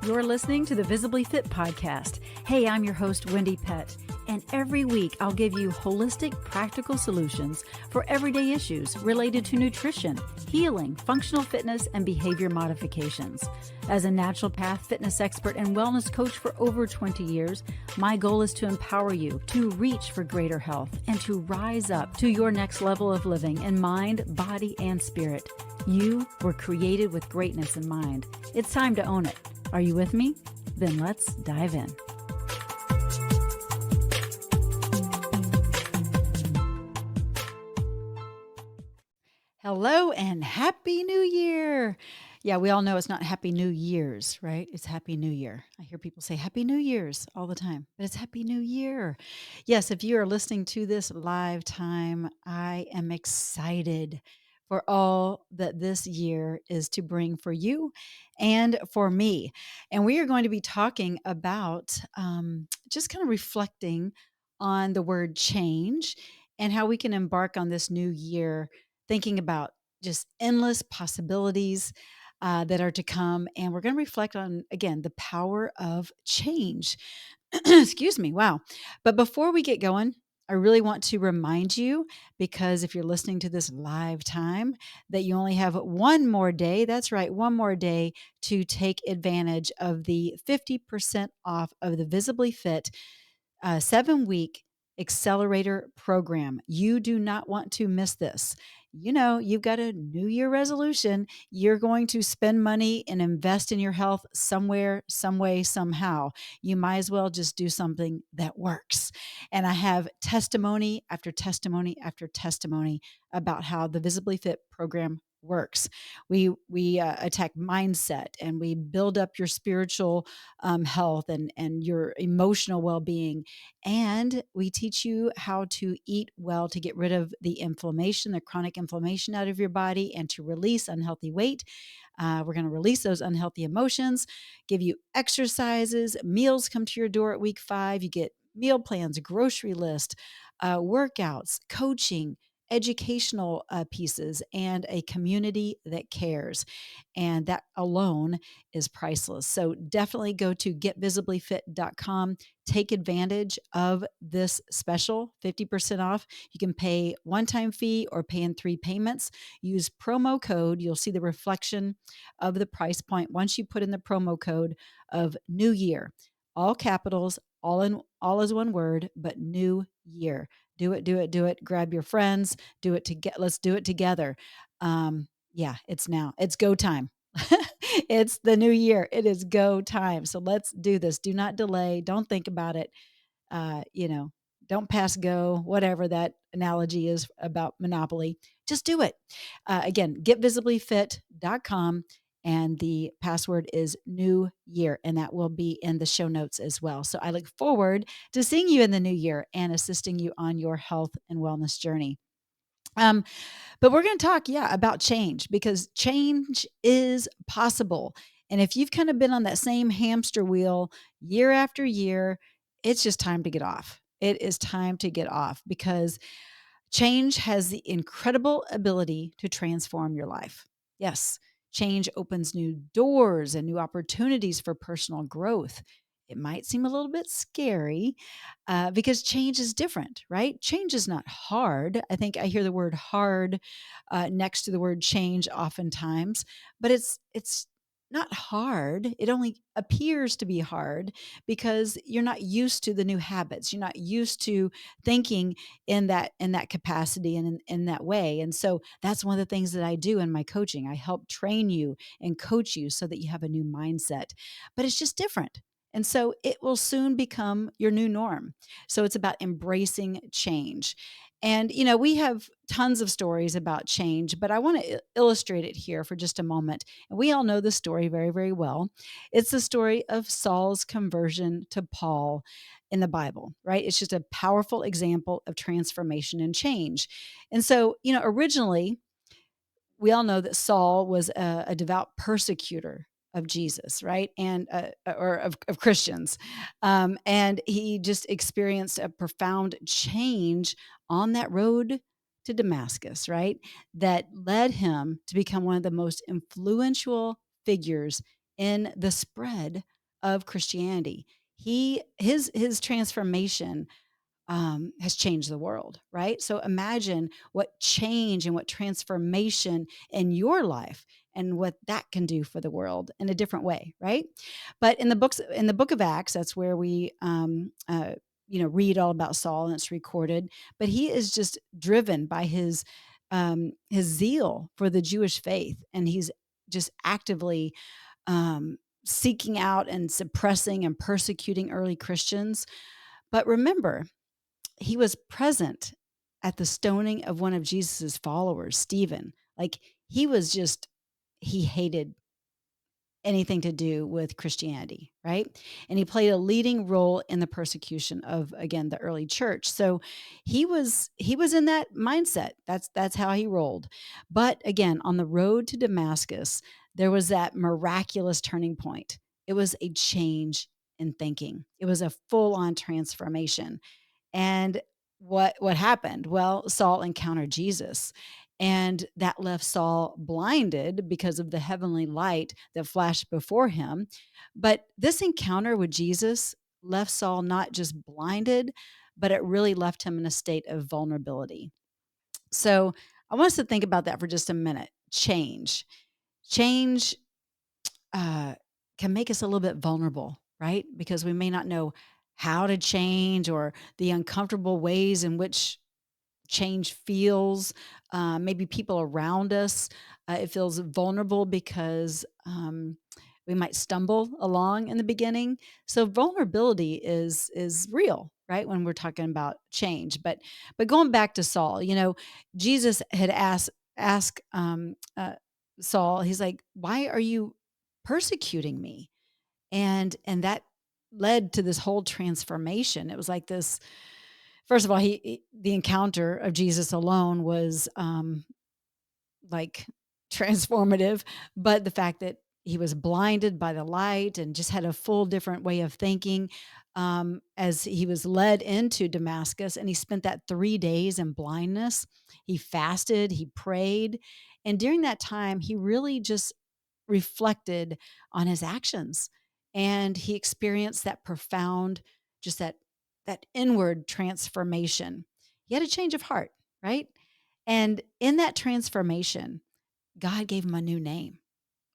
You're listening to the Visibly Fit podcast. Hey, I'm your host, Wendie Pett, and every week I'll give you holistic, practical solutions for everyday issues related to nutrition, healing, functional fitness, and behavior modifications. As a naturopath, fitness expert, and wellness coach for over 20 years, my goal is to empower you to reach for greater health and to rise up to your next level of living in mind, body, and spirit. You were created with greatness in mind. It's time to own it. Are you with me? Then let's dive in. Hello and Happy New Year. Yeah, we all know it's not Happy New Year's, right? It's Happy New Year. I hear people say Happy New Year's all the time, but it's Happy New Year. Yes, if you are listening to this live time, I am excited for all that this year is to bring for you and for me. And we are going to be talking about just kind of reflecting on the word change and how we can embark on this new year thinking about just endless possibilities that are to come. And we're going to reflect on, again, the power of change. Excuse me. Wow. But before we get going, I really want to remind you, because if you're listening to this live time, that you only have one more day. That's right, one more day to take advantage of the 50% off of the Visibly Fit 7-week Accelerator program. You do not want to miss this. You know, you've got a New Year resolution. You're going to spend money and invest in your health somewhere, some way, somehow. You might as well just do something that works. And I have testimony after testimony after testimony about how the Visibly Fit program works. We attack mindset, and we build up your spiritual health and your emotional well-being. And we teach you how to eat well to get rid of the inflammation, the chronic inflammation out of your body, and to release unhealthy weight. We're going to release those unhealthy emotions, give you exercises, meals come to your door at week 5. You get meal plans, grocery list, workouts, coaching, educational pieces, and a community that cares. And that alone is priceless. So definitely go to getvisiblyfit.com. Take advantage of this special 50% off. You can pay one-time fee or pay in 3 payments. Use promo code. You'll see the reflection of the price point once you put in the promo code of New Year. All capitals, all as one word, but New Year. Do it, do it, do it. Grab your friends. Do it let's do it together. Yeah, it's now. It's go time. It's the new year. It is go time. So let's do this. Do not delay. Don't think about it. Don't pass go, whatever that analogy is about Monopoly. Just do it. Again, getvisiblyfit.com. And the password is New Year, and that will be in the show notes as well. So I look forward to seeing you in the new year and assisting you on your health and wellness journey. But we're going to talk, about change, because change is possible. And if you've kind of been on that same hamster wheel year after year, it's just time to get off. It is time to get off, because change has the incredible ability to transform your life. Yes, change opens new doors and new opportunities for personal growth. It might seem a little bit scary because change is different, right? Change is not hard. I think I hear the word hard next to the word change oftentimes, but it's not hard. It only appears to be hard because you're not used to the new habits. You're not used to thinking in that capacity and in that way. And so that's one of the things that I do in my coaching. I help train you and coach you so that you have a new mindset. But it's just different. And so it will soon become your new norm. So it's about embracing change. And, we have tons of stories about change, but I want to illustrate it here for just a moment. And we all know the story very, very well. It's the story of Saul's conversion to Paul in the Bible, right? It's just a powerful example of transformation and change. And so, originally, we all know that Saul was a devout persecutor of Jesus, right? And or of Christians. And he just experienced a profound change on that road to Damascus, right? That led him to become one of the most influential figures in the spread of Christianity. His transformation has changed the world, right? So imagine what change and what transformation in your life and what that can do for the world in a different way, right? But in the book of Acts, that's where we, read all about Saul and it's recorded. But he is just driven by his zeal for the Jewish faith, and he's just actively seeking out and suppressing and persecuting early Christians. But remember, he was present at the stoning of one of Jesus's followers, Stephen. Like he was just he hated anything to do with Christianity, right? And he played a leading role in the persecution of, again, the early church. So he was in that mindset. That's how he rolled. But again, on the road to Damascus, there was that miraculous turning point. It was a change in thinking. It was a full-on transformation. And what happened? Well, Saul encountered Jesus, and that left Saul blinded because of the heavenly light that flashed before him. But this encounter with Jesus left Saul not just blinded, but it really left him in a state of vulnerability. So I want us to think about that for just a minute. Change uh, can make us a little bit vulnerable, right? Because we may not know how to change or the uncomfortable ways in which change feels. Maybe people around us, it feels vulnerable because we might stumble along in the beginning. So vulnerability is real, right? When we're talking about change. But going back to Saul, Jesus had asked Saul. He's like, "Why are you persecuting me?" And that led to this whole transformation. It was like this. First of all, the encounter of Jesus alone was, like, transformative, but the fact that he was blinded by the light and just had a full different way of thinking, as he was led into Damascus, and he spent that 3 days in blindness. He fasted, he prayed, and during that time, he really just reflected on his actions, and he experienced that profound, just that inward transformation. He had a change of heart, right? And in that transformation, God gave him a new name.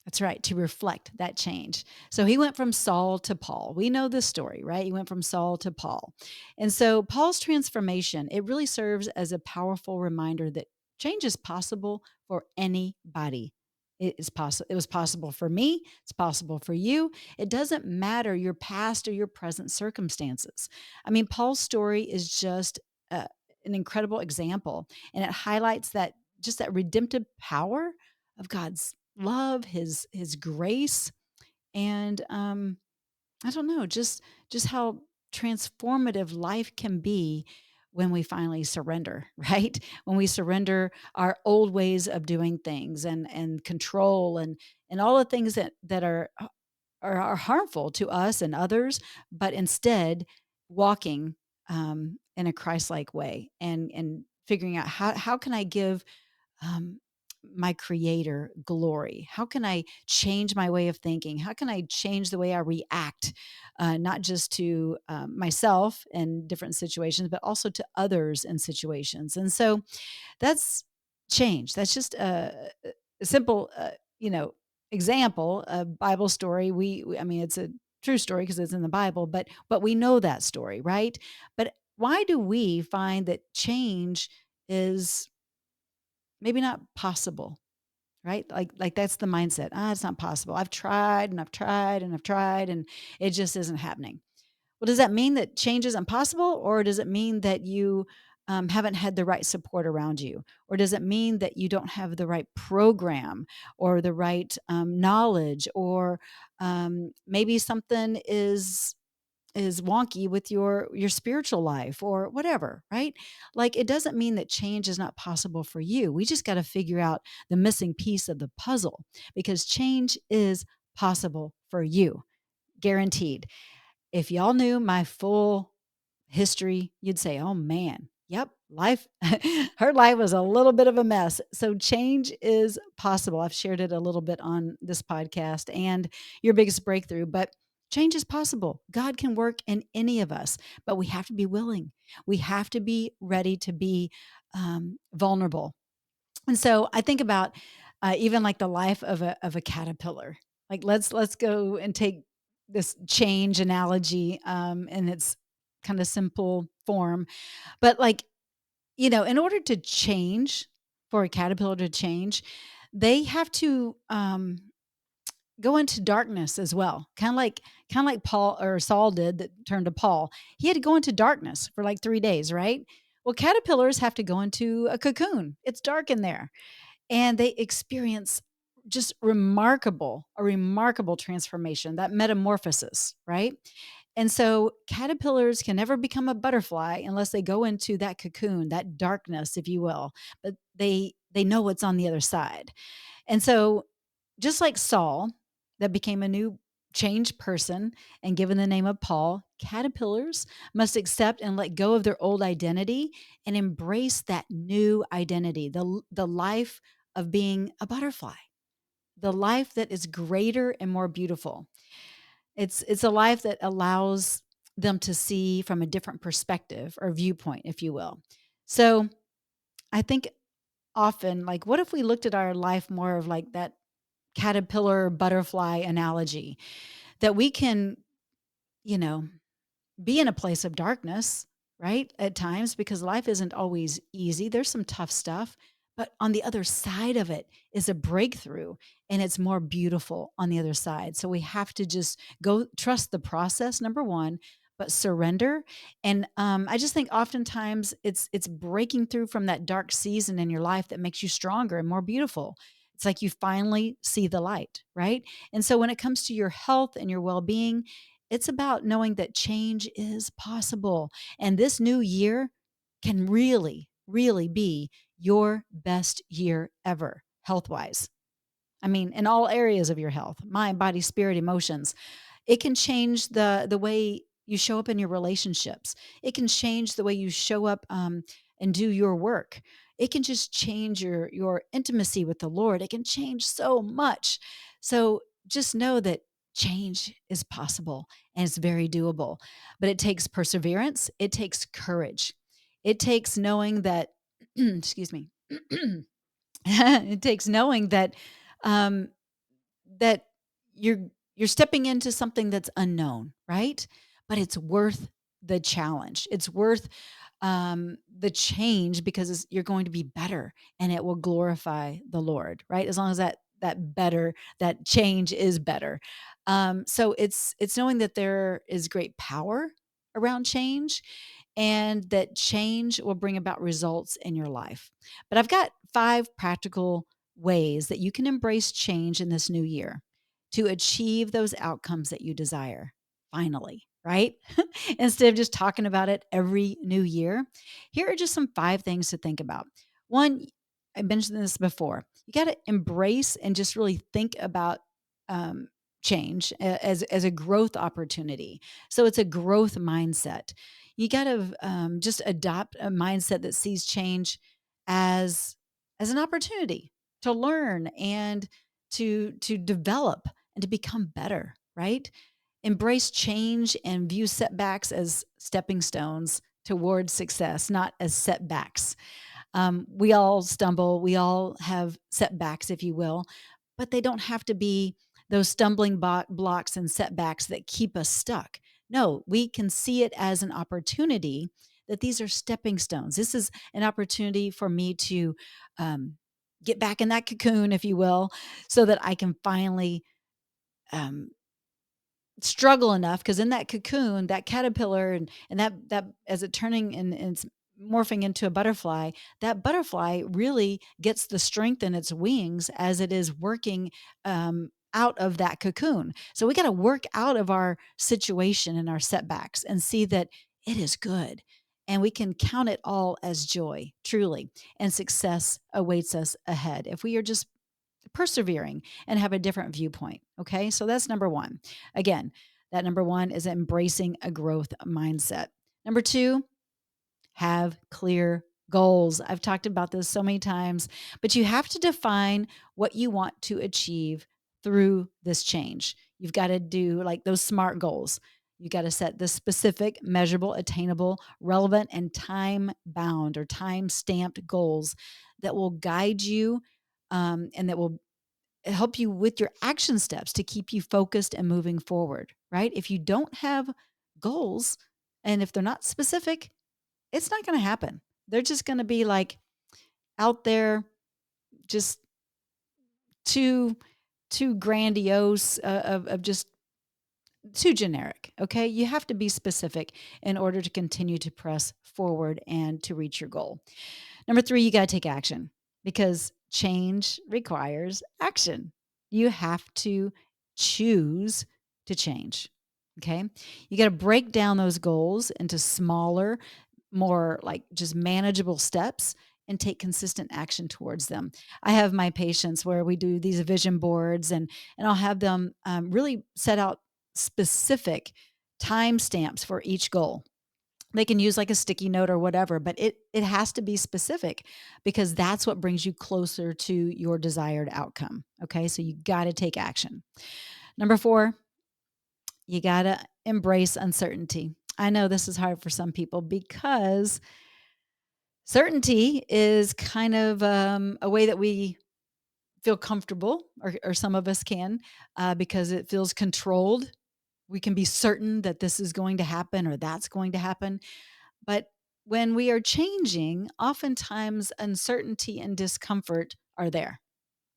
That's right, to reflect that change. So he went from Saul to Paul. We know this story, right? He went from Saul to Paul. And so Paul's transformation, it really serves as a powerful reminder that change is possible for anybody. It is possible. It was possible for me. It's possible for you. It doesn't matter your past or your present circumstances. I mean, Paul's story is just an incredible example, and it highlights that just that redemptive power of God's love, his grace, and I don't know, just how transformative life can be when we finally surrender, right? When we surrender our old ways of doing things and control and all the things that are harmful to us and others, but instead walking in a Christ-like way and figuring out how can I give um, my creator glory? How can I change my way of thinking? How can I change the way I react, not just to myself in different situations, but also to others in situations? And so that's change. That's just a simple, example, a Bible story. I mean, it's a true story because it's in the Bible, but we know that story, right? But why do we find that change is maybe not possible, right? Like that's the mindset. It's not possible. I've tried and I've tried and I've tried and it just isn't happening. Well, does that mean that change is impossible, or does it mean that you haven't had the right support around you, or does it mean that you don't have the right program or the right knowledge, or maybe something is wonky with your spiritual life or whatever, right? Like it doesn't mean that change is not possible for you. We just got to figure out the missing piece of the puzzle, because change is possible for you, guaranteed. If y'all knew my full history, you'd say, "Oh man, yep, life, her life was a little bit of a mess. So change is possible. I've shared it a little bit on this podcast and your biggest breakthrough, but change is possible. God can work in any of us, but we have to be willing. We have to be ready to be vulnerable. And so I think about even like the life of a caterpillar. Like let's go and take this change analogy in its kind of simple form. But like, in order to change, for a caterpillar to change, they have to go into darkness as well. Kind of like Paul or Saul did that turned to Paul. He had to go into darkness for like 3 days, right? Well, caterpillars have to go into a cocoon. It's dark in there and they experience just a remarkable transformation, that metamorphosis, right? And so caterpillars can never become a butterfly unless they go into that cocoon, that darkness, if you will. But they know what's on the other side. And so just like Saul, that became a new changed person and given the name of Paul, caterpillars must accept and let go of their old identity and embrace that new identity, the life of being a butterfly, the life that is greater and more beautiful. It's a life that allows them to see from a different perspective or viewpoint, if you will. So I think often, like, what if we looked at our life more of like that caterpillar butterfly analogy, that we can, you know, be in a place of darkness, right? At times, because life isn't always easy. There's some tough stuff, but on the other side of it is a breakthrough and it's more beautiful on the other side. So we have to just go trust the process, number one, but surrender. And I just think oftentimes it's breaking through from that dark season in your life that makes you stronger and more beautiful. It's like you finally see the light, right? And so when it comes to your health and your well-being, it's about knowing that change is possible. And this new year can really, really be your best year ever, health wise. I mean, in all areas of your health, mind, body, spirit, emotions. It can change the way you show up in your relationships. It can change the way you show up and do your work. It can just change your intimacy with the Lord. It can change so much. So just know that change is possible and it's very doable. But it takes perseverance. It takes courage. It takes knowing that, excuse me. It takes knowing um, that you're stepping into something that's unknown, right? But it's worth the challenge. It's worth the change because you're going to be better and it will glorify the Lord, right? As long as that change is better. So it's knowing that there is great power around change and that change will bring about results in your life. But I've got 5 practical ways that you can embrace change in this new year to achieve those outcomes that you desire. Finally, right? Instead of just talking about it every new year, here are just some 5 things to think about. One, I mentioned this before. You got to embrace and just really think about um, change as a growth opportunity. So it's a growth mindset. You got to just adopt a mindset that sees change as an opportunity to learn and to develop and to become better, right? Embrace change and view setbacks as stepping stones towards success, not as setbacks. We all stumble, we all have setbacks, if you will, but they don't have to be those stumbling blocks and setbacks that keep us stuck. No, we can see it as an opportunity that these are stepping stones. This is an opportunity for me to um, get back in that cocoon, if you will, so that I can finally um, struggle enough because in that cocoon, that caterpillar and that as it turning and it's morphing into a butterfly, that butterfly really gets the strength in its wings as it is working out of that cocoon. So we got to work out of our situation and our setbacks and see that it is good. And we can count it all as joy, truly. And success awaits us ahead if we are just persevering and have a different viewpoint. Okay. So that's number one. Again, that number one is embracing a growth mindset. Number two, have clear Goals. I've talked about this so many times, but you have to define what you want to achieve through this change. You've got to do like those SMART goals. You got to set the specific, measurable, attainable, relevant, and time bound or time stamped goals that will guide you, and that will help you with your action steps to keep you focused and moving forward, right? If you don't have goals and if they're not specific, it's not going to happen. They're just going to be like out there, just too too grandiose, of just too generic. Okay, you have to be specific in order to continue to press forward and to reach your goal. Number three, you got to take action because change requires action. You have to choose to change. Okay. You got to break down those goals into smaller, more like just manageable steps and take consistent action towards them. I have my patients where we do these vision boards, and I'll have them really set out specific timestamps for each goal. They can use like a sticky note or whatever, but it has to be specific because that's what brings you closer to your desired outcome. Okay, so you got to take action. Number four, you got to embrace uncertainty. I know this is hard for some people because certainty is kind of a way that we feel comfortable, or some of us can, because it feels controlled. We can be certain that this is going to happen or that's going to happen. But when we are changing, oftentimes uncertainty and discomfort are there.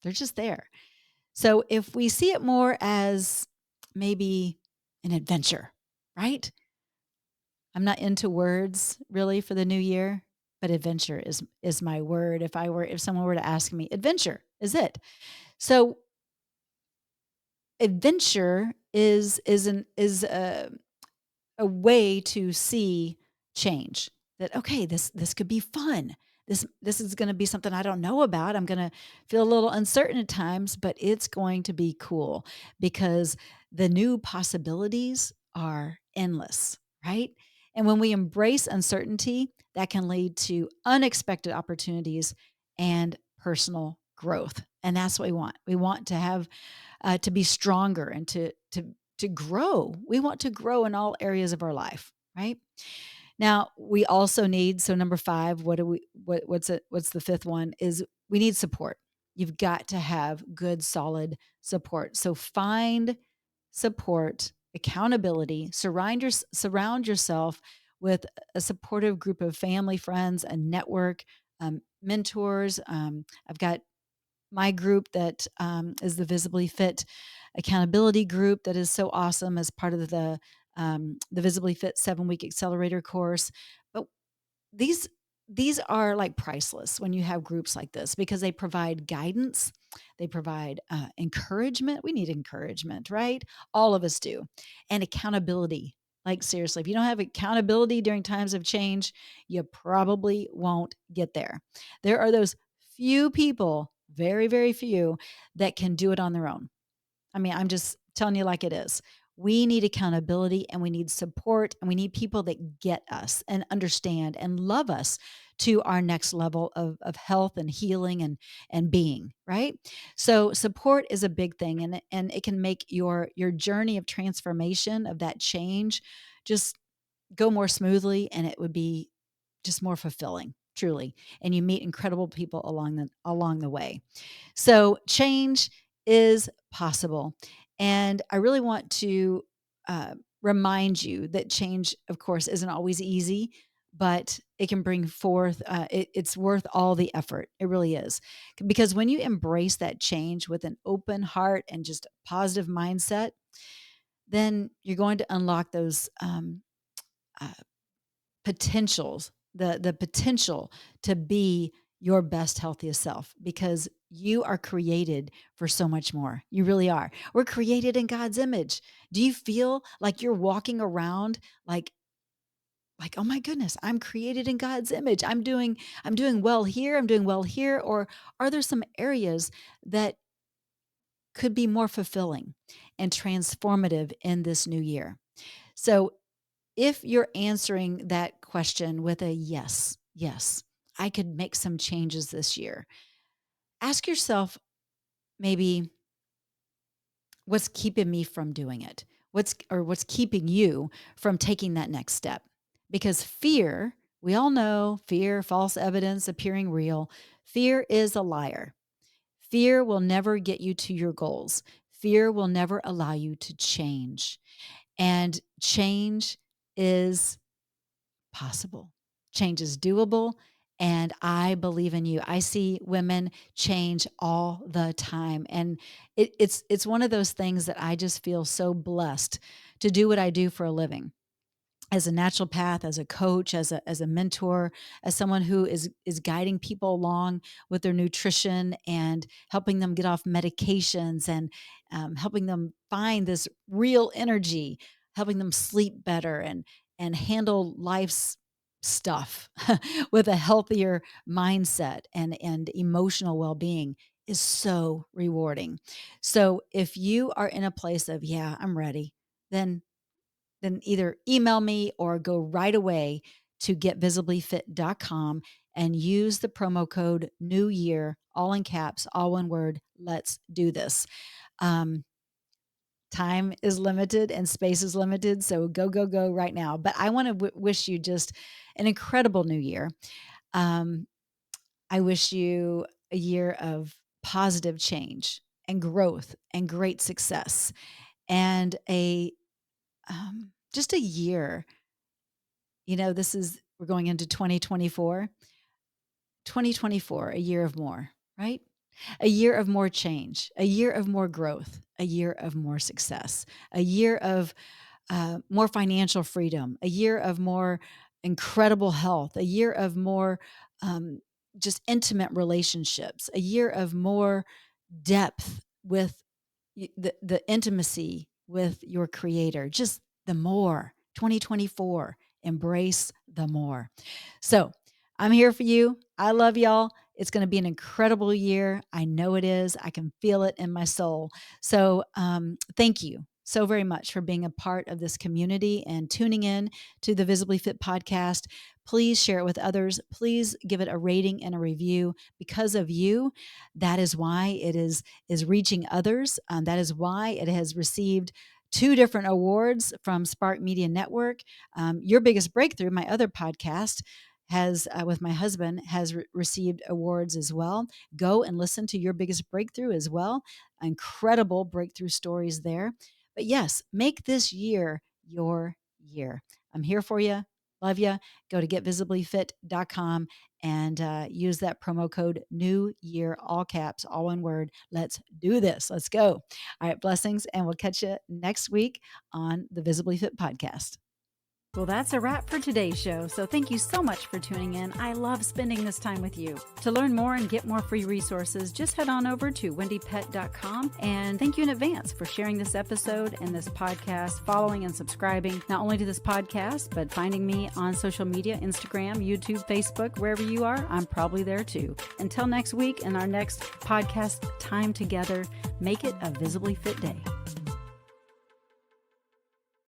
They're just there. So if we see it more as maybe an adventure, right? I'm not into words really for the new year, but adventure is my word. If someone were to ask me, adventure is it. So adventure is a way to see change. That okay, this could be fun. This is going to be something I don't know about. I'm going to feel a little uncertain at times, but it's going to be cool because the new possibilities are endless, right? And when we embrace uncertainty, that can lead to unexpected opportunities and personal growth. And that's what we want. We want to have to be stronger and to grow. We want to grow in all areas of our life, right? Now, we also need, so number five, what's the fifth one is we need support. You've got to have good, solid support. So find support, accountability, surround yourself with a supportive group of family, friends, a network, mentors. I've got my group that is the Visibly Fit accountability group that is so awesome as part of the Visibly Fit 7-week accelerator course. But these these are like priceless when you have groups like this because they provide guidance, they provide encouragement. We need encouragement, right? All of us do, and accountability. Like seriously, if you don't have accountability during times of change, you probably won't get there. There are those few people, very very few, that can do it on their own. I mean, I'm just telling you like it is. We need accountability and we need support and we need people that get us and understand and love us to our next level of health and healing and being, right? So support is a big thing and it can make your journey of transformation of that change just go more smoothly and it would be just more fulfilling, truly. And you meet incredible people along the way. So change is possible. And I really want to remind you that change, of course, isn't always easy, but it can bring forth, it's worth all the effort. It really is. Because when you embrace that change with an open heart and just a positive mindset, then you're going to unlock those uh, potentials, the potential to be your best, healthiest self because you are created for so much more. You really are. We're created in God's image. Do you feel like you're walking around like, oh my goodness, I'm created in God's image. I'm doing well here. I'm doing well here. Or are there some areas that could be more fulfilling and transformative in this new year? So if you're answering that question with a yes, yes, I could make some changes this year. Ask yourself maybe, what's keeping me from doing it? What's keeping you from taking that next step? Because fear, we all know fear, false evidence appearing real. Fear is a liar. Fear will never get you to your goals. Fear will never allow you to change. And change is possible. Change is doable. And I believe in you. I see women change all the time. And it's one of those things that I just feel so blessed to do what I do for a living, as a naturopath, as a coach, as a mentor, as someone who is guiding people along with their nutrition and helping them get off medications, and helping them find this real energy, helping them sleep better and handle life's stuff with a healthier mindset and emotional well-being is so rewarding. So if you are in a place of, yeah, I'm ready, then either email me or go right away to getvisiblyfit.com and use the promo code New Year, all in caps, all one word. Let's do this. Um, Time is limited and space is limited, so go right now. But I want to wish you just an incredible new year. Um, I wish you a year of positive change and growth and great success, and just a year. We're going into 2024. 2024, a year of more, right? A year of more change, a year of more growth, a year of more success, a year of more financial freedom, a year of more incredible health, a year of more um, just intimate relationships, a year of more depth with the intimacy with your creator. Just the more. 2024, embrace the more. So I'm here for you. I love y'all. It's going to be an incredible year. I know it is. I can feel it in my soul. So thank you so very much for being a part of this community and tuning in to the Visibly Fit podcast. Please share it with others. Please give it a rating and a review. Because of you, that is why it is reaching others. That is why it has received 2 different awards from Spark Media Network. Your Biggest Breakthrough, my other podcast, has with my husband, has received awards as well. Go and listen to Your Biggest Breakthrough as well. Incredible breakthrough stories there. But yes, make this year your year. I'm here for you. Love you. Go to getvisiblyfit.com and use that promo code New Year, all caps, all one word. Let's do this. Let's go. All right, blessings, and we'll catch you next week on the Visibly Fit podcast. Well, that's a wrap for today's show. So thank you so much for tuning in. I love spending this time with you. To learn more and get more free resources, just head on over to wendiepett.com. And thank you in advance for sharing this episode and this podcast, following and subscribing, not only to this podcast, but finding me on social media, Instagram, YouTube, Facebook, wherever you are, I'm probably there too. Until next week and our next podcast time together, make it a visibly fit day.